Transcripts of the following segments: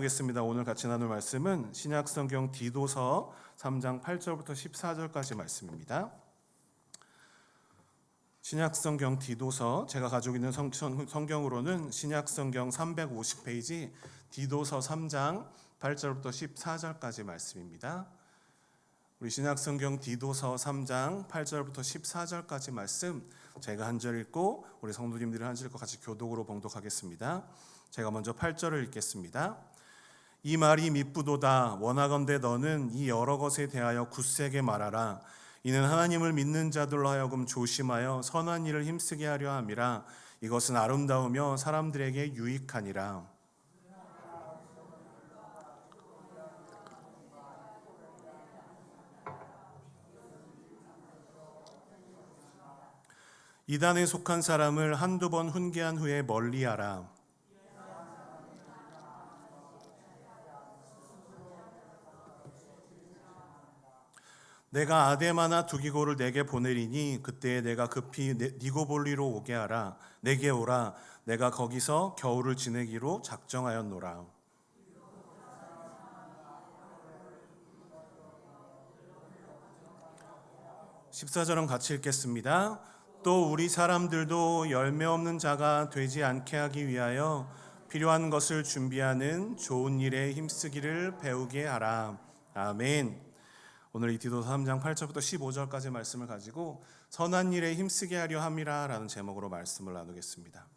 겠습니다. 오늘 같이 나눌 말씀은 신약성경 디도서 3장 8절부터 14절까지 말씀입니다. 신약성경 디도서, 제가 가지고 있는 성경으로는 신약성경 350페이지 디도서 3장 8절부터 14절까지 말씀입니다. 우리 신약성경 디도서 3장 8절부터 14절까지 말씀 제가 한 절 읽고 우리 성도님들이 한 절 읽고 같이 교독으로 봉독하겠습니다. 제가 먼저 8절을 읽겠습니다. 이 말이 미쁘도다. 원하건대 너는 이 여러 것에 대하여 굳세게 말하라. 이는 하나님을 믿는 자들로 하여금 조심하여 선한 일을 힘쓰게 하려 함이라. 이것은 아름다우며 사람들에게 유익하니라. 이단에 속한 사람을 한두 번 훈계한 후에 멀리하라. 내가 아데마나 두기고를 내게 보내리니 그때에 내가 급히 니고볼리로 오게 하라. 내게 오라. 내가 거기서 겨울을 지내기로 작정하였노라. 14절은 같이 읽겠습니다. 또 우리 사람들도 열매 없는 자가 되지 않게 하기 위하여 필요한 것을 준비하는 좋은 일에 힘쓰기를 배우게 하라. 아멘. 오늘 이 디도서 3장 8절부터 15절까지 말씀을 가지고 선한 일에 힘쓰게 하려 함이라 라는 제목으로 말씀을 나누겠습니다.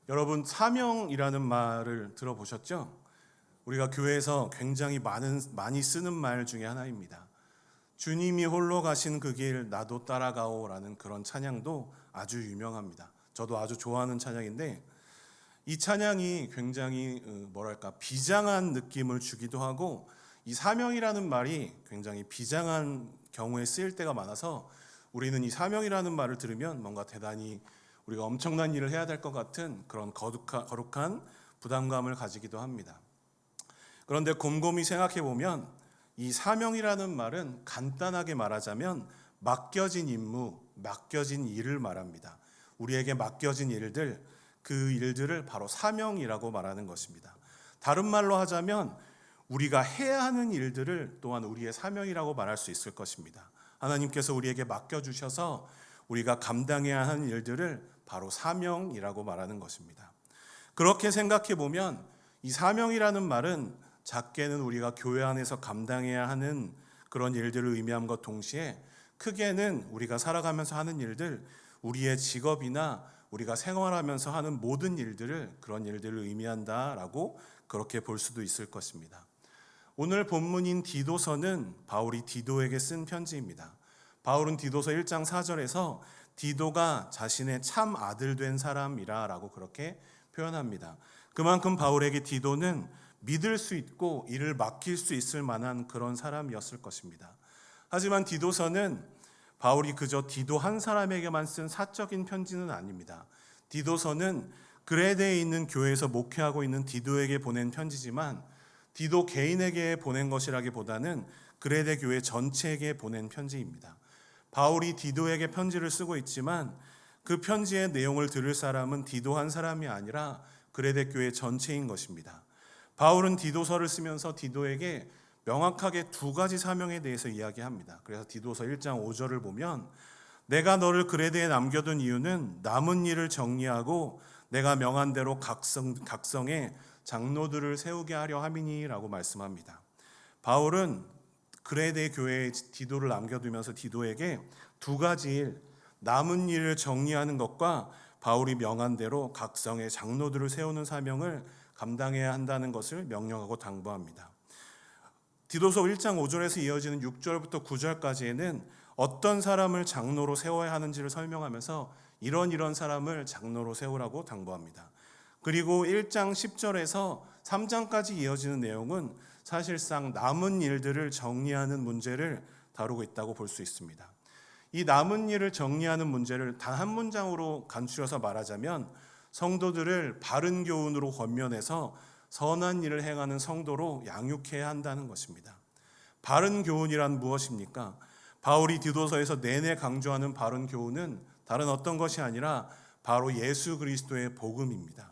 여러분, 사명이라는 말을 들어보셨죠? 우리가 교회에서 굉장히 많이 쓰는 말 중에 하나입니다. 주님이 홀로 가신 그 길 나도 따라가오 라는 그런 찬양도 아주 유명합니다. 저도 아주 좋아하는 찬양인데 이 찬양이 굉장히 비장한 느낌을 주기도 하고 이 사명이라는 말이 굉장히 비장한 경우에 쓰일 때가 많아서 우리는 이 사명이라는 말을 들으면 뭔가 대단히 우리가 엄청난 일을 해야 될 것 같은 그런 거룩한 부담감을 가지기도 합니다. 그런데 곰곰이 생각해 보면 이 사명이라는 말은 간단하게 말하자면 맡겨진 임무, 맡겨진 일을 말합니다. 우리에게 맡겨진 일들, 그 일들을 바로 사명이라고 말하는 것입니다. 다른 말로 하자면 우리가 해야 하는 일들을 또한 우리의 사명이라고 말할 수 있을 것입니다. 하나님께서 우리에게 맡겨주셔서 우리가 감당해야 하는 일들을 바로 사명이라고 말하는 것입니다. 그렇게 생각해 보면 이 사명이라는 말은 작게는 우리가 교회 안에서 감당해야 하는 그런 일들을 의미함과 동시에 크게는 우리가 살아가면서 하는 일들, 우리의 직업이나 우리가 생활하면서 하는 모든 일들을 그런 일들을 의미한다라고 그렇게 볼 수도 있을 것입니다. 오늘 본문인 디도서는 바울이 디도에게 쓴 편지입니다. 바울은 디도서 1장 4절에서 디도가 자신의 참 아들 된 사람이라 라고 그렇게 표현합니다. 그만큼 바울에게 디도는 믿을 수 있고 이를 맡길 수 있을 만한 그런 사람이었을 것입니다. 하지만 디도서는 바울이 그저 디도 한 사람에게만 쓴 사적인 편지는 아닙니다. 디도서는 그레데에 있는 교회에서 목회하고 있는 디도에게 보낸 편지지만 디도 개인에게 보낸 것이라기보다는 그레데 교회 전체에게 보낸 편지입니다. 바울이 디도에게 편지를 쓰고 있지만 그 편지의 내용을 들을 사람은 디도 한 사람이 아니라 그레데 교회 전체인 것입니다. 바울은 디도서를 쓰면서 디도에게 명확하게 두 가지 사명에 대해서 이야기합니다. 그래서 디도서 1장 5절을 보면 내가 너를 그레데에 남겨둔 이유는 남은 일을 정리하고 내가 명한 대로 각성에 장로들을 세우게 하려 함이니라고 말씀합니다. 바울은 그레데 교회에 디도를 남겨두면서 디도에게 두 가지 일, 남은 일을 정리하는 것과 바울이 명한 대로 각성의 장로들을 세우는 사명을 감당해야 한다는 것을 명령하고 당부합니다. 디도서 1장 5절에서 이어지는 6절부터 9절까지에는 어떤 사람을 장로로 세워야 하는지를 설명하면서 이런 사람을 장로로 세우라고 당부합니다. 그리고 1장 10절에서 3장까지 이어지는 내용은 사실상 남은 일들을 정리하는 문제를 다루고 있다고 볼 수 있습니다. 이 남은 일을 정리하는 문제를 단 한 문장으로 간추려서 말하자면 성도들을 바른 교훈으로 권면해서 선한 일을 행하는 성도로 양육해야 한다는 것입니다. 바른 교훈이란 무엇입니까? 바울이 디도서에서 내내 강조하는 바른 교훈은 다른 어떤 것이 아니라 바로 예수 그리스도의 복음입니다.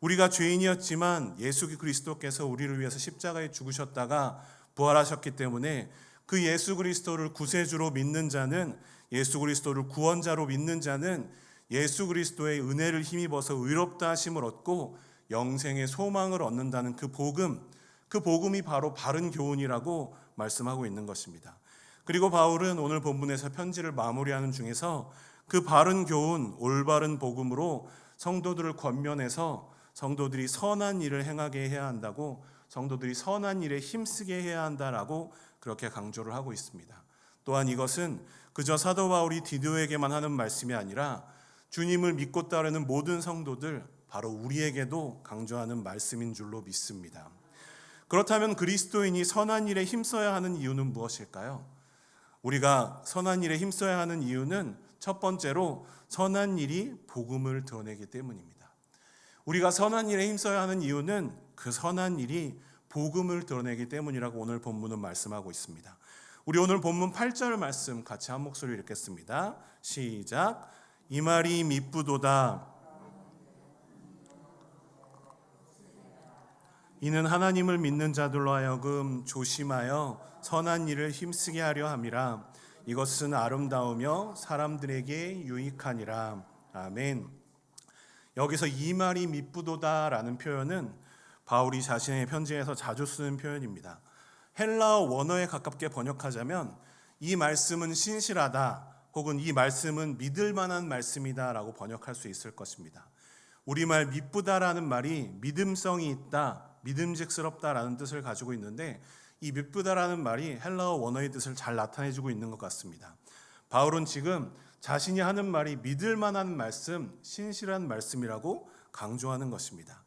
우리가 죄인이었지만 예수 그리스도께서 우리를 위해서 십자가에 죽으셨다가 부활하셨기 때문에 그 예수 그리스도를 구세주로 믿는 자는, 예수 그리스도를 구원자로 믿는 자는 예수 그리스도의 은혜를 힘입어서 의롭다 하심을 얻고 영생의 소망을 얻는다는 그 복음이 바로 바른 교훈이라고 말씀하고 있는 것입니다. 그리고 바울은 오늘 본문에서 편지를 마무리하는 중에서 그 바른 교훈, 올바른 복음으로 성도들을 권면해서 성도들이 선한 일을 행하게 해야 한다고, 성도들이 선한 일에 힘쓰게 해야 한다라고 그렇게 강조를 하고 있습니다. 또한 이것은 그저 사도 바울이 디도에게만 하는 말씀이 아니라 주님을 믿고 따르는 모든 성도들, 바로 우리에게도 강조하는 말씀인 줄로 믿습니다. 그렇다면 그리스도인이 선한 일에 힘써야 하는 이유는 무엇일까요? 우리가 선한 일에 힘써야 하는 이유는 첫 번째로 선한 일이 복음을 드러내기 때문입니다. 우리가 선한 일에 힘써야 하는 이유는 그 선한 일이 복음을 드러내기 때문이라고 오늘 본문은 말씀하고 있습니다. 우리 오늘 본문 8절 말씀 같이 한 목소리로 읽겠습니다. 시작. 이 말이 미쁘도다. 이는 하나님을 믿는 자들로 하여금 조심하여 선한 일을 힘쓰게 하려 함이라. 이것은 아름다우며 사람들에게 유익하니라. 아멘. 여기서 이 말이 미쁘도다라는 표현은 바울이 자신의 편지에서 자주 쓰는 표현입니다. 헬라어 원어에 가깝게 번역하자면 이 말씀은 신실하다, 혹은 이 말씀은 믿을 만한 말씀이다라고 번역할 수 있을 것입니다. 우리말 미쁘다라는 말이 믿음성이 있다, 믿음직스럽다라는 뜻을 가지고 있는데, 이 미쁘다라는 말이 헬라어 원어의 뜻을 잘 나타내주고 있는 것 같습니다. 바울은 지금 자신이 하는 말이 믿을 만한 말씀, 신실한 말씀이라고 강조하는 것입니다.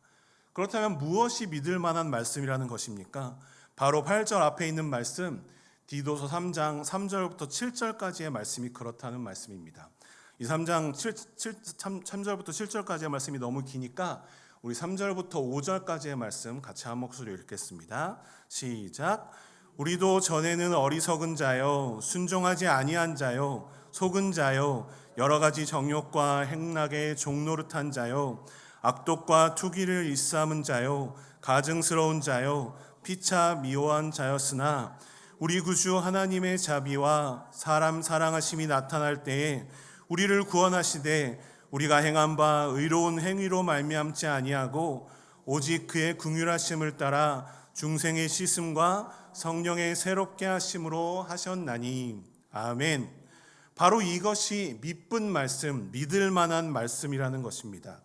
그렇다면 무엇이 믿을 만한 말씀이라는 것입니까? 바로 8절 앞에 있는 말씀, 디도서 3장 3절부터 7절까지의 말씀이 그렇다는 말씀입니다. 이 3장 3절부터 7절까지의 말씀이 너무 기니까 우리 3절부터 5절까지의 말씀 같이 한 목소리로 읽겠습니다. 시작. 우리도 전에는 어리석은 자요, 순종하지 아니한 자요, 속은 자요, 여러 가지 정욕과 행락에 종노릇한 자요, 악독과 투기를 일삼은 자요, 가증스러운 자요, 피차 미워한 자였으나 우리 구주 하나님의 자비와 사람 사랑하심이 나타날 때에 우리를 구원하시되 우리가 행한 바 의로운 행위로 말미암지 아니하고 오직 그의 긍휼하심을 따라 중생의 씻음과 성령의 새롭게 하심으로 하셨나니. 아멘. 바로 이것이 미쁜 말씀, 믿을 만한 말씀이라는 것입니다.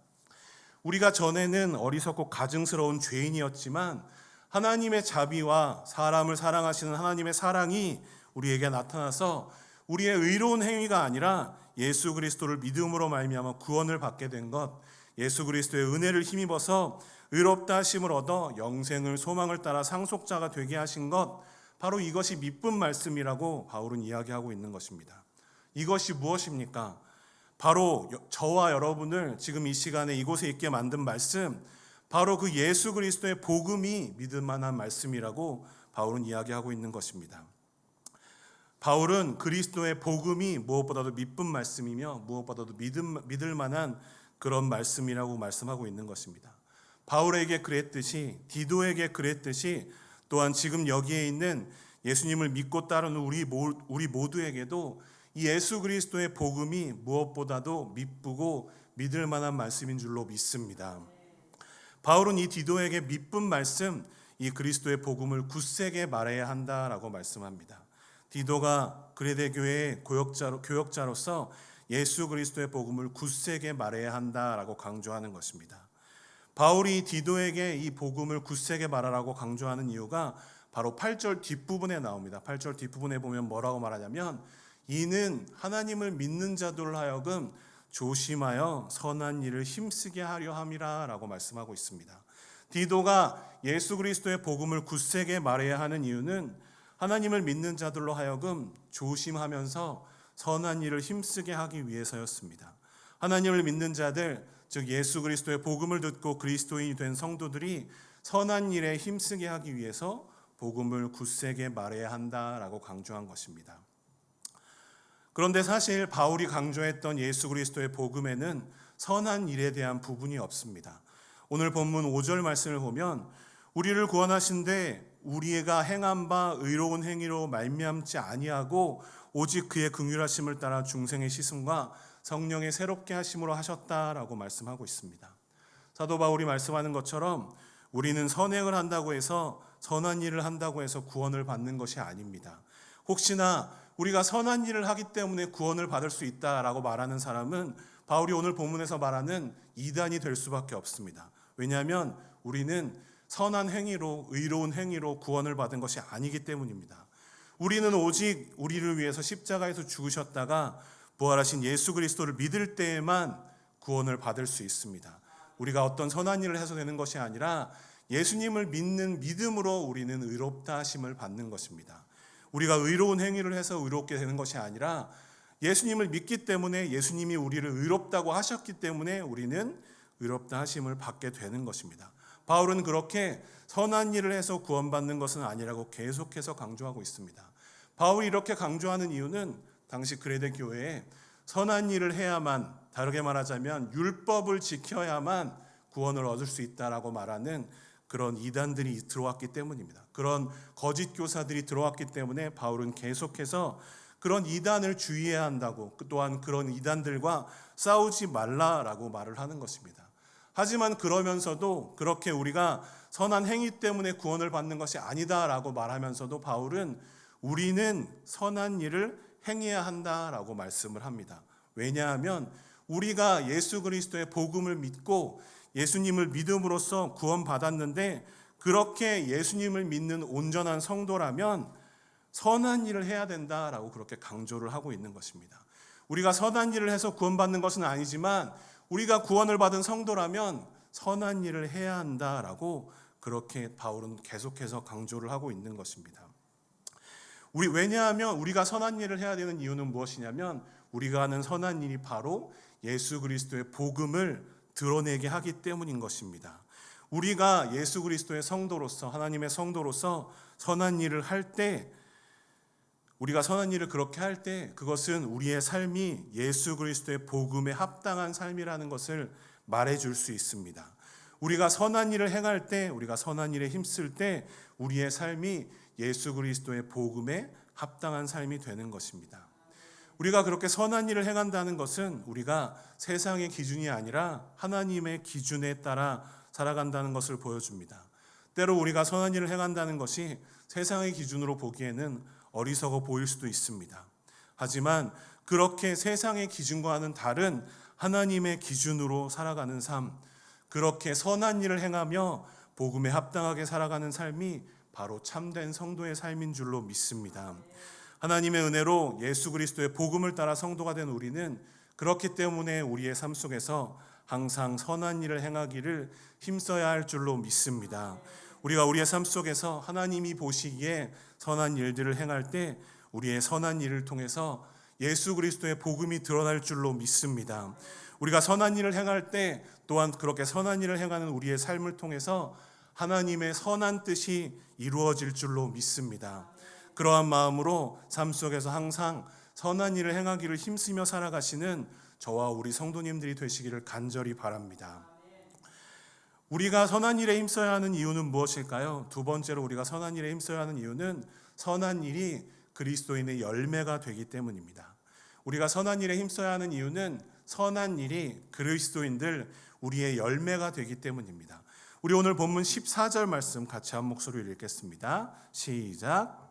우리가 전에는 어리석고 가증스러운 죄인이었지만 하나님의 자비와 사람을 사랑하시는 하나님의 사랑이 우리에게 나타나서 우리의 의로운 행위가 아니라 예수 그리스도를 믿음으로 말미암아 구원을 받게 된 것, 예수 그리스도의 은혜를 힘입어서 의롭다 하심을 얻어 영생을 소망을 따라 상속자가 되게 하신 것, 바로 이것이 미쁜 말씀이라고 바울은 이야기하고 있는 것입니다. 이것이 무엇입니까? 바로 저와 여러분을 지금 이 시간에 이곳에 있게 만든 말씀, 바로 그 예수 그리스도의 복음이 믿을 만한 말씀이라고 바울은 이야기하고 있는 것입니다. 바울은 그리스도의 복음이 무엇보다도 미쁜 말씀이며 무엇보다도 믿을 만한 그런 말씀이라고 말씀하고 있는 것입니다. 바울에게 그랬듯이, 디도에게 그랬듯이, 또한 지금 여기에 있는 예수님을 믿고 따르는 우리 모두에게도 이 예수 그리스도의 복음이 무엇보다도 미쁘고 믿을 만한 말씀인 줄로 믿습니다. 바울은 이 디도에게 미쁜 말씀, 이 그리스도의 복음을 굳세게 말해야 한다라고 말씀합니다. 디도가 그레데 교회의 교역자로서 예수 그리스도의 복음을 굳세게 말해야 한다라고 강조하는 것입니다. 바울이 디도에게 이 복음을 굳세게 말하라고 강조하는 이유가 바로 8절 뒷부분에 나옵니다. 8절 뒷부분에 보면 뭐라고 말하냐면, 이는 하나님을 믿는 자들로 하여금 조심하여 선한 일을 힘쓰게 하려 함이라 라고 말씀하고 있습니다. 디도가 예수 그리스도의 복음을 굳세게 말해야 하는 이유는 하나님을 믿는 자들로 하여금 조심하면서 선한 일을 힘쓰게 하기 위해서였습니다. 하나님을 믿는 자들, 즉 예수 그리스도의 복음을 듣고 그리스도인이 된 성도들이 선한 일에 힘쓰게 하기 위해서 복음을 굳세게 말해야 한다라고 강조한 것입니다. 그런데 사실 바울이 강조했던 예수 그리스도의 복음에는 선한 일에 대한 부분이 없습니다. 오늘 본문 5절 말씀을 보면 우리를 구원하신데 우리가 행한 바 의로운 행위로 말미암지 아니하고 오직 그의 긍휼하심을 따라 중생의 시승과 성령의 새롭게 하심으로 하셨다라고 말씀하고 있습니다. 사도 바울이 말씀하는 것처럼 우리는 선행을 한다고 해서 선한 일을 한다고 해서 구원을 받는 것이 아닙니다. 혹시나 우리가 선한 일을 하기 때문에 구원을 받을 수 있다라고 말하는 사람은 바울이 오늘 본문에서 말하는 이단이 될 수밖에 없습니다. 왜냐하면 우리는 선한 행위로, 의로운 행위로 구원을 받은 것이 아니기 때문입니다. 우리는 오직 우리를 위해서 십자가에서 죽으셨다가 부활하신 예수 그리스도를 믿을 때에만 구원을 받을 수 있습니다. 우리가 어떤 선한 일을 해서 되는 것이 아니라 예수님을 믿는 믿음으로 우리는 의롭다 하심을 받는 것입니다. 우리가 의로운 행위를 해서 의롭게 되는 것이 아니라 예수님을 믿기 때문에 예수님이 우리를 의롭다고 하셨기 때문에 우리는 의롭다 하심을 받게 되는 것입니다. 바울은 그렇게 선한 일을 해서 구원받는 것은 아니라고 계속해서 강조하고 있습니다. 바울이 이렇게 강조하는 이유는 당시 그레데 교회에 선한 일을 해야만, 다르게 말하자면 율법을 지켜야만 구원을 얻을 수 있다라고 말하는 그런 이단들이 들어왔기 때문입니다. 그런 거짓 교사들이 들어왔기 때문에 바울은 계속해서 그런 이단을 주의해야 한다고, 또한 그런 이단들과 싸우지 말라라고 말을 하는 것입니다. 하지만 그러면서도 그렇게 우리가 선한 행위 때문에 구원을 받는 것이 아니다라고 말하면서도 바울은 우리는 선한 일을 행해야 한다라고 말씀을 합니다. 왜냐하면 우리가 예수 그리스도의 복음을 믿고 예수님을 믿음으로써 구원받았는데 그렇게 예수님을 믿는 온전한 성도라면 선한 일을 해야 된다라고 그렇게 강조를 하고 있는 것입니다. 우리가 선한 일을 해서 구원받는 것은 아니지만 우리가 구원을 받은 성도라면 선한 일을 해야 한다라고 그렇게 바울은 계속해서 강조를 하고 있는 것입니다. 왜냐하면 우리가 선한 일을 해야 되는 이유는 무엇이냐면 우리가 하는 선한 일이 바로 예수 그리스도의 복음을 드러내게 하기 때문인 것입니다. 우리가 예수 그리스도의 성도로서, 하나님의 성도로서 선한 일을 할 때, 우리가 선한 일을 그렇게 할 때 그것은 우리의 삶이 예수 그리스도의 복음에 합당한 삶이라는 것을 말해줄 수 있습니다. 우리가 선한 일을 행할 때, 우리가 선한 일에 힘쓸 때 우리의 삶이 예수 그리스도의 복음에 합당한 삶이 되는 것입니다. 우리가 그렇게 선한 일을 행한다는 것은 우리가 세상의 기준이 아니라 하나님의 기준에 따라 살아간다는 것을 보여줍니다. 때로 우리가 선한 일을 행한다는 것이 세상의 기준으로 보기에는 어리석어 보일 수도 있습니다. 하지만 그렇게 세상의 기준과는 다른 하나님의 기준으로 살아가는 삶, 그렇게 선한 일을 행하며 복음에 합당하게 살아가는 삶이 바로 참된 성도의 삶인 줄로 믿습니다. 하나님의 은혜로 예수 그리스도의 복음을 따라 성도가 된 우리는 그렇기 때문에 우리의 삶 속에서 항상 선한 일을 행하기를 힘써야 할 줄로 믿습니다. 우리가 우리의 삶 속에서 하나님이 보시기에 선한 일들을 행할 때 우리의 선한 일을 통해서 예수 그리스도의 복음이 드러날 줄로 믿습니다. 우리가 선한 일을 행할 때 또한 그렇게 선한 일을 행하는 우리의 삶을 통해서 하나님의 선한 뜻이 이루어질 줄로 믿습니다. 그러한 마음으로 삶 속에서 항상 선한 일을 행하기를 힘쓰며 살아가시는 저와 우리 성도님들이 되시기를 간절히 바랍니다. 우리가 선한 일에 힘써야 하는 이유는 무엇일까요? 두 번째로 우리가 선한 일에 힘써야 하는 이유는 선한 일이 그리스도인의 열매가 되기 때문입니다. 우리가 선한 일에 힘써야 하는 이유는 선한 일이 그리스도인들 우리의 열매가 되기 때문입니다. 우리 오늘 본문 14절 말씀 같이 한 목소리로 읽겠습니다. 시작.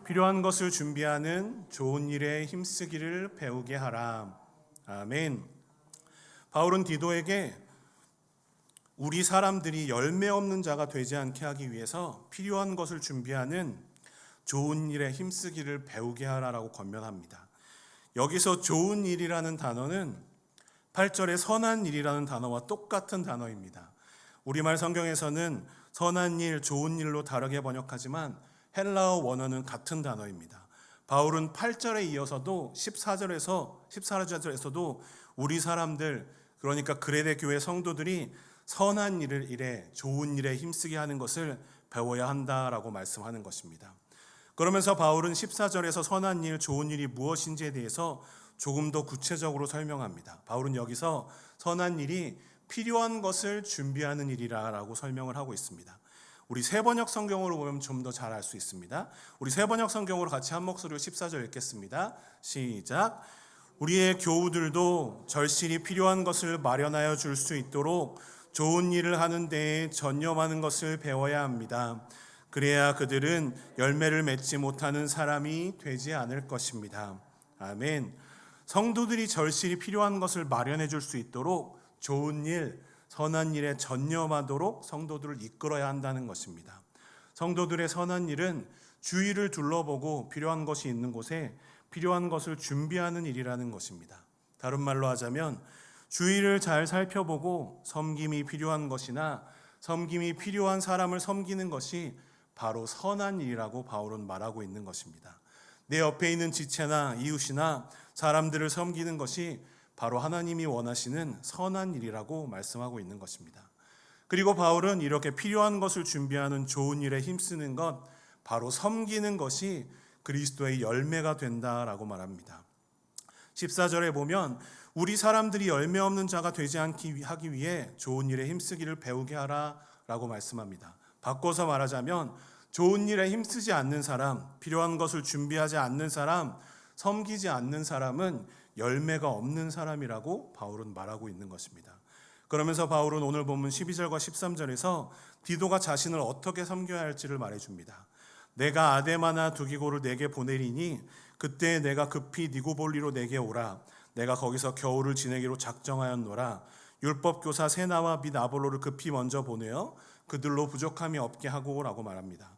필요한 것을 준비하는 좋은 일에 힘쓰기를 배우게 하라. 아멘. 바울은 디도에게 우리 사람들이 열매 없는 자가 되지 않게 하기 위해서 필요한 것을 준비하는 좋은 일에 힘쓰기를 배우게 하라라고 권면합니다. 여기서 좋은 일이라는 단어는 8절의 선한 일이라는 단어와 똑같은 단어입니다. 우리말 성경에서는 선한 일, 좋은 일로 다르게 번역하지만 헬라어 원어는 같은 단어입니다. 바울은 8절에 이어서도 14절에서도 우리 사람들, 그러니까 그레데 교회 성도들이 선한 일을 일해 좋은 일에 힘쓰게 하는 것을 배워야 한다라고 말씀하는 것입니다. 그러면서 바울은 14절에서 선한 일, 좋은 일이 무엇인지에 대해서 조금 더 구체적으로 설명합니다. 바울은 여기서 선한 일이 필요한 것을 준비하는 일이라고 설명을 하고 있습니다. 우리 세번역 성경으로 보면 좀 더 잘 알 수 있습니다. 우리 세번역 성경으로 같이 한 목소리로 14절 읽겠습니다. 시작. 우리의 교우들도 절실히 필요한 것을 마련하여 줄 수 있도록 좋은 일을 하는 데에 전념하는 것을 배워야 합니다. 그래야 그들은 열매를 맺지 못하는 사람이 되지 않을 것입니다. 아멘. 성도들이 절실히 필요한 것을 마련해 줄 수 있도록 좋은 일, 선한 일에 전념하도록 성도들을 이끌어야 한다는 것입니다. 성도들의 선한 일은 주위를 둘러보고 필요한 것이 있는 곳에 필요한 것을 준비하는 일이라는 것입니다. 다른 말로 하자면 주위를 잘 살펴보고 섬김이 필요한 것이나 섬김이 필요한 사람을 섬기는 것이 바로 선한 일이라고 바울은 말하고 있는 것입니다. 내 옆에 있는 지체나 이웃이나 사람들을 섬기는 것이 바로 하나님이 원하시는 선한 일이라고 말씀하고 있는 것입니다. 그리고 바울은 이렇게 필요한 것을 준비하는 좋은 일에 힘쓰는 것, 바로 섬기는 것이 그리스도의 열매가 된다라고 말합니다. 14절에 보면 우리 사람들이 열매 없는 자가 되지 하기 위해 좋은 일에 힘쓰기를 배우게 하라라고 말씀합니다. 바꿔서 말하자면 좋은 일에 힘쓰지 않는 사람, 필요한 것을 준비하지 않는 사람, 섬기지 않는 사람은 열매가 없는 사람이라고 바울은 말하고 있는 것입니다. 그러면서 바울은 오늘 본문 12절과 13절에서 디도가 자신을 어떻게 섬겨야 할지를 말해줍니다. 내가 아데마나 두기고를 내게 보내리니 그때 내가 급히 니고볼리로 내게 오라. 내가 거기서 겨울을 지내기로 작정하였노라. 율법교사 세나와 및 아볼로를 급히 먼저 보내어 그들로 부족함이 없게 하고라고 말합니다.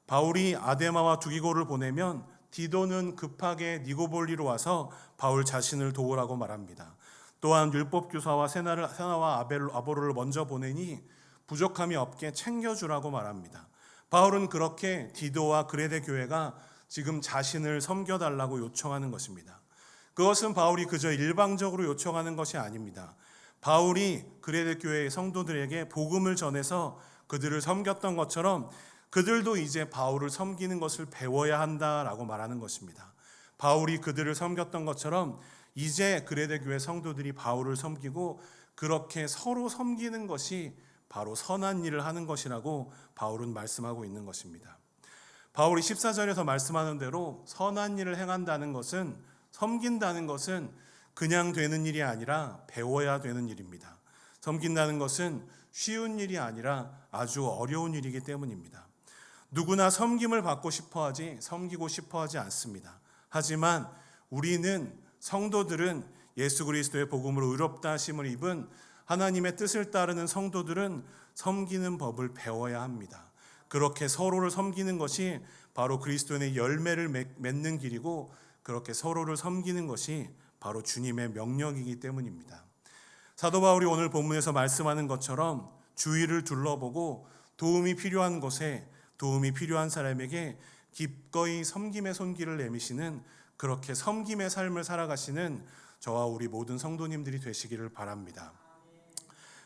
바울이 아데마와 두기고를 보내면 디도는 급하게 니고볼리로 와서 바울 자신을 도우라고 말합니다. 또한 율법교사와 세나와 아볼로를 먼저 보내니 부족함이 없게 챙겨주라고 말합니다. 바울은 그렇게 디도와 그레데 교회가 지금 자신을 섬겨달라고 요청하는 것입니다. 그것은 바울이 그저 일방적으로 요청하는 것이 아닙니다. 바울이 그레데 교회의 성도들에게 복음을 전해서 그들을 섬겼던 것처럼 그들도 이제 바울을 섬기는 것을 배워야 한다라고 말하는 것입니다. 바울이 그들을 섬겼던 것처럼 이제 그레데 교회 성도들이 바울을 섬기고 그렇게 서로 섬기는 것이 바로 선한 일을 하는 것이라고 바울은 말씀하고 있는 것입니다. 바울이 14절에서 말씀하는 대로 선한 일을 행한다는 것은, 섬긴다는 것은 그냥 되는 일이 아니라 배워야 되는 일입니다. 섬긴다는 것은 쉬운 일이 아니라 아주 어려운 일이기 때문입니다. 누구나 섬김을 받고 싶어하지 섬기고 싶어하지 않습니다. 하지만 우리는, 성도들은, 예수 그리스도의 복음으로 의롭다 하심을 입은 하나님의 뜻을 따르는 성도들은 섬기는 법을 배워야 합니다. 그렇게 서로를 섬기는 것이 바로 그리스도의 열매를 맺는 길이고, 그렇게 서로를 섬기는 것이 바로 주님의 명령이기 때문입니다. 사도 바울이 오늘 본문에서 말씀하는 것처럼 주위를 둘러보고 도움이 필요한 곳에, 도움이 필요한 사람에게 기꺼이 섬김의 손길을 내미시는, 그렇게 섬김의 삶을 살아가시는 저와 우리 모든 성도님들이 되시기를 바랍니다.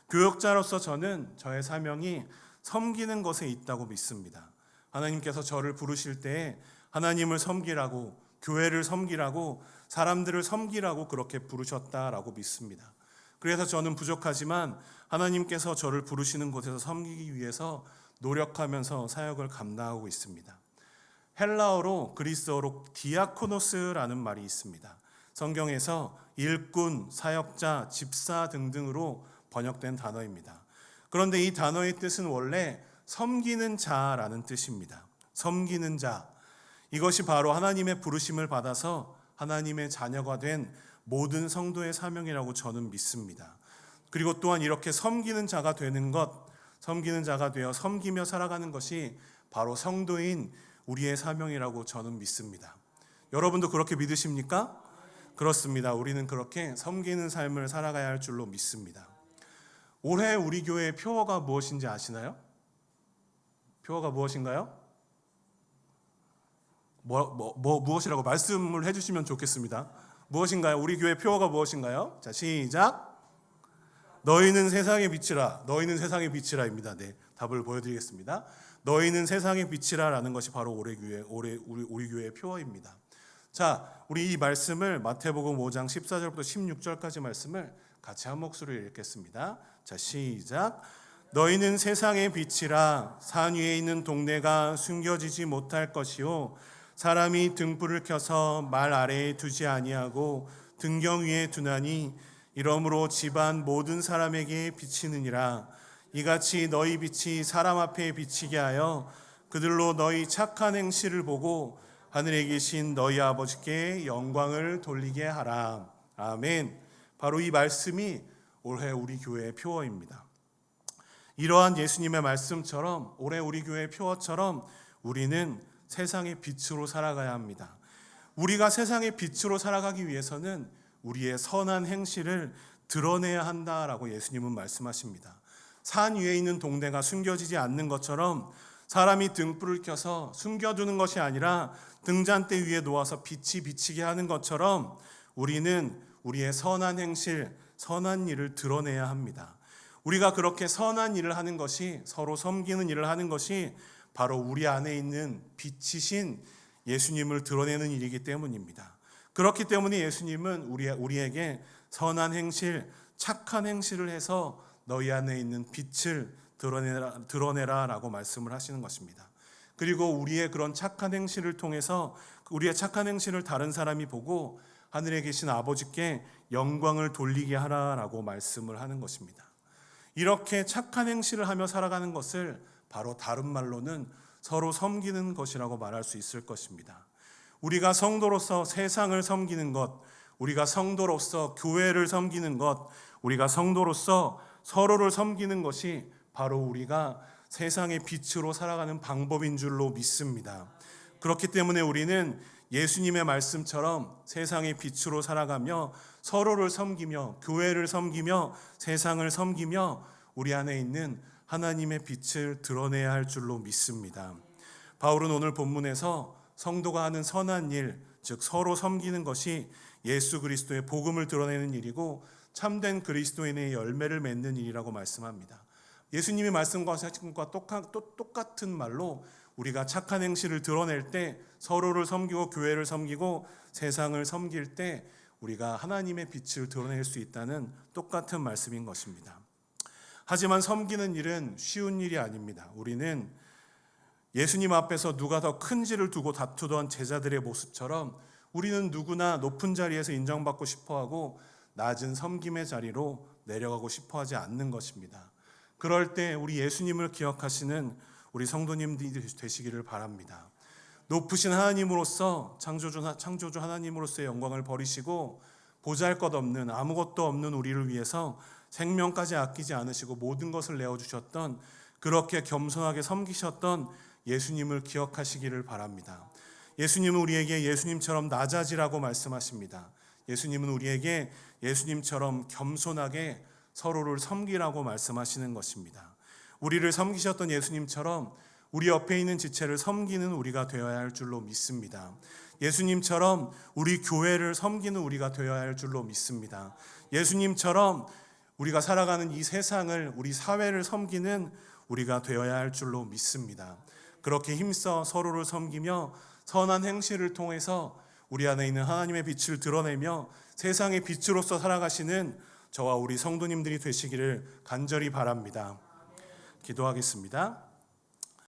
교역자로서 저는 저의 사명이 섬기는 것에 있다고 믿습니다. 하나님께서 저를 부르실 때에 하나님을 섬기라고, 교회를 섬기라고, 사람들을 섬기라고 그렇게 부르셨다라고 믿습니다. 그래서 저는 부족하지만 하나님께서 저를 부르시는 곳에서 섬기기 위해서 노력하면서 사역을 감당하고 있습니다. 헬라어로, 그리스어로 디아코노스라는 말이 있습니다. 성경에서 일꾼, 사역자, 집사 등등으로 번역된 단어입니다. 그런데 이 단어의 뜻은 원래 섬기는 자라는 뜻입니다. 섬기는 자. 이것이 바로 하나님의 부르심을 받아서 하나님의 자녀가 된 모든 성도의 사명이라고 저는 믿습니다. 그리고 또한 이렇게 섬기는 자가 되는 것, 섬기는 자가 되어 섬기며 살아가는 것이 바로 성도인 우리의 사명이라고 저는 믿습니다. 여러분도 그렇게 믿으십니까? 그렇습니다. 우리는 그렇게 섬기는 삶을 살아가야 할 줄로 믿습니다. 올해 우리 교회의 표어가 무엇인지 아시나요? 표어가 무엇인가요? 무엇이라고 말씀을 해주시면 좋겠습니다. 무엇인가요? 우리 교회 표어가 무엇인가요? 자, 시작. 너희는 세상의 빛이라. 너희는 세상의 빛이라입니다. 네, 답을 보여드리겠습니다. 너희는 세상의 빛이라라는 것이 바로 우리 교회의 표어입니다. 자, 우리 이 말씀을 마태복음 5장 14절부터 16절까지 말씀을 같이 한 목소리로 읽겠습니다. 자, 시작. 너희는 세상의 빛이라. 산 위에 있는 동네가 숨겨지지 못할 것이요 사람이 등불을 켜서 말 아래에 두지 아니하고 등경 위에 두나니 이러므로 집안 모든 사람에게 비치느니라. 이같이 너희 빛이 사람 앞에 비치게 하여 그들로 너희 착한 행실을 보고 하늘에 계신 너희 아버지께 영광을 돌리게 하라. 아멘. 바로 이 말씀이 올해 우리 교회의 표어입니다. 이러한 예수님의 말씀처럼 올해 우리 교회의 표어처럼 우리는 세상의 빛으로 살아가야 합니다. 우리가 세상의 빛으로 살아가기 위해서는 우리의 선한 행실을 드러내야 한다라고 예수님은 말씀하십니다. 산 위에 있는 동네가 숨겨지지 않는 것처럼 사람이 등불을 켜서 숨겨두는 것이 아니라 등잔대 위에 놓아서 빛이 비치게 하는 것처럼 우리는 우리의 선한 행실, 선한 일을 드러내야 합니다. 우리가 그렇게 선한 일을 하는 것이, 서로 섬기는 일을 하는 것이 바로 우리 안에 있는 빛이신 예수님을 드러내는 일이기 때문입니다. 그렇기 때문에 예수님은 우리에게 선한 행실, 착한 행실을 해서 너희 안에 있는 빛을 드러내라라고 말씀을 하시는 것입니다. 그리고 우리의 그런 착한 행실을 통해서 우리의 착한 행실을 다른 사람이 보고 하늘에 계신 아버지께 영광을 돌리게 하라라고 말씀을 하는 것입니다. 이렇게 착한 행실을 하며 살아가는 것을 바로 다른 말로는 서로 섬기는 것이라고 말할 수 있을 것입니다. 우리가 성도로서 세상을 섬기는 것, 우리가 성도로서 교회를 섬기는 것, 우리가 성도로서 서로를 섬기는 것이 바로 우리가 세상의 빛으로 살아가는 방법인 줄로 믿습니다. 그렇기 때문에 우리는 예수님의 말씀처럼 세상의 빛으로 살아가며 서로를 섬기며 교회를 섬기며 세상을 섬기며 우리 안에 있는 하나님의 빛을 드러내야 할 줄로 믿습니다. 바울은 오늘 본문에서 성도가 하는 선한 일, 즉 서로 섬기는 것이 예수 그리스도의 복음을 드러내는 일이고 참된 그리스도인의 열매를 맺는 일이라고 말씀합니다. 예수님이 말씀하신 것과 똑같은 말로 우리가 착한 행실을 드러낼 때, 서로를 섬기고 교회를 섬기고 세상을 섬길 때 우리가 하나님의 빛을 드러낼 수 있다는 똑같은 말씀인 것입니다. 하지만 섬기는 일은 쉬운 일이 아닙니다. 우리는 예수님 앞에서 누가 더 큰지를 두고 다투던 제자들의 모습처럼 우리는 누구나 높은 자리에서 인정받고 싶어하고 낮은 섬김의 자리로 내려가고 싶어하지 않는 것입니다. 그럴 때 우리 예수님을 기억하시는 우리 성도님들이 되시기를 바랍니다. 높으신 하나님으로서 창조주 하나님으로서의 영광을 버리시고 보잘것없는 아무것도 없는 우리를 위해서 생명까지 아끼지 않으시고 모든 것을 내어주셨던, 그렇게 겸손하게 섬기셨던 예수님을 기억하시기를 바랍니다. 예수님은 우리에게 예수님처럼 낮아지라고 말씀하십니다. 예수님은 우리에게 예수님처럼 겸손하게 서로를 섬기라고 말씀하시는 것입니다. 우리를 섬기셨던 예수님처럼 우리 옆에 있는 지체를 섬기는 우리가 되어야 할 줄로 믿습니다. 예수님처럼 우리 교회를 섬기는 우리가 되어야 할 줄로 믿습니다. 예수님처럼 우리가 살아가는 이 세상을, 우리 사회를 섬기는 우리가 되어야 할 줄로 믿습니다. 그렇게 힘써 서로를 섬기며 선한 행실을 통해서 우리 안에 있는 하나님의 빛을 드러내며 세상의 빛으로서 살아가시는 저와 우리 성도님들이 되시기를 간절히 바랍니다. 기도하겠습니다.